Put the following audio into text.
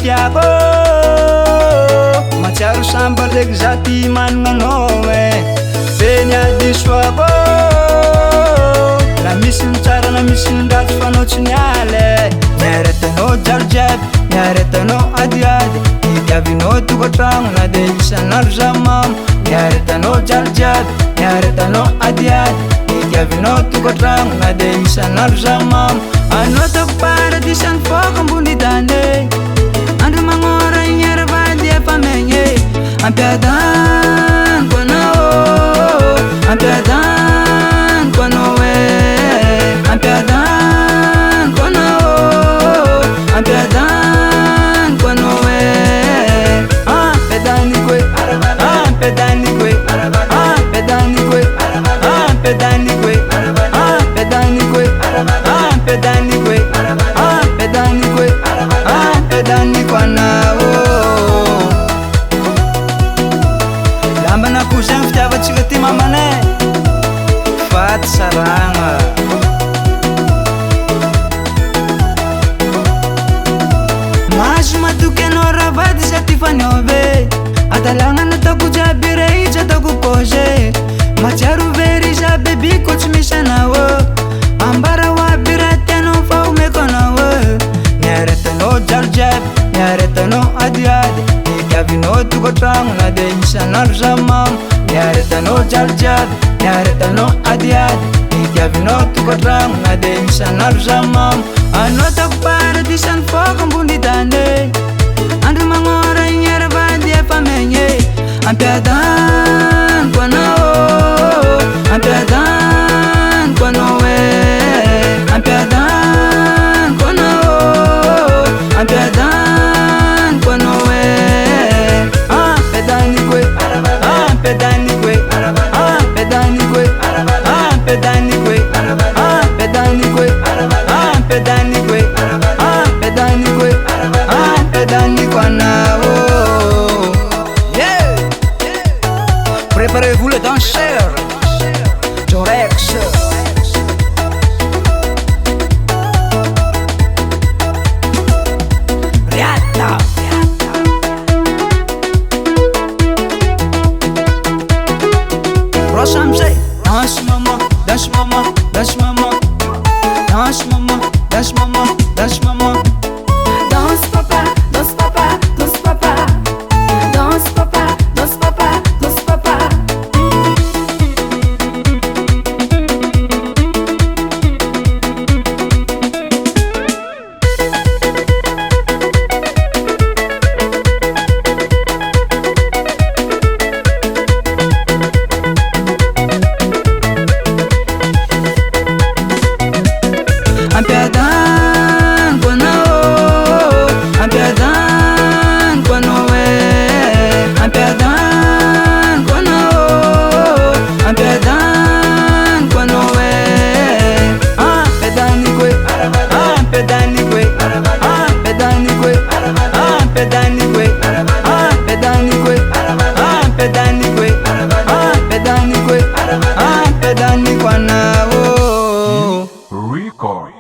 tiako matsiaro samba ndraiky za ty mananao beny adisoako la misy ny tsara na misy ny ratsy fanao tsy niale miaretanao jiabijiaby miaretanao adiady itiavinao tokantragno na de isan'andro za mamo miaretanao jiabijiaby miaretanao adiady itiavinao tokantragno na de isan'andro za mamo anao tako paradisany foko ambony tany andro magnora igny aravady efa megny ampiadaniko anao ampiadaniko anao ampiadaniko anao ampiadaniko anao ampiadaniko ampiadaniko ampiadaniko ampiadaniko ampiadaniko ampiadaniko ampiadaniko ampiadaniko anao lambana ko zany fitiavatsika ty mamanay faty saragna maso matoky anao ravady za ty faniove atalagna nataoko jiaby rehitra ataoko koze matsiaro very za bebi ko tsy misy anao ambara ho aby raha tianao fa omeko anao miaretanao jiabijiaby miaretanao adiady itiavinao tokantragno na de isan'andro za mamo miaretanao jiabijiaby miaretanao adiady itiavinao tokantragno na de isan'andro za mamo anao tako paradisany foko ambony tany andro magnora igny aravady efa megny ampiadaniko anao ampiadaniko anao ampiadaniko anao ampiadaniko anao ampiadaniko ampiadaniko ampiadaniko ampiadaniko ampiadaniko ampiadaniko ampiadaniko ampiadaniko anao. Préparez-vous les danseurs, Jorex. Riata. Rosamze, danse maman, danse maman, danse maman, danse maman, danse maman, danse maman. Danse papa, danse papa, danse papa, danse papa, danse papa, danse papa. Ampiadaniko anao ampiadaniko anao ampiadaniko anao ampiadaniko anao ampiadaniko ampiadaniko ampiadaniko ampiadaniko ampiadaniko ampiadaniko ampiadaniko ampiadaniko anao. Record.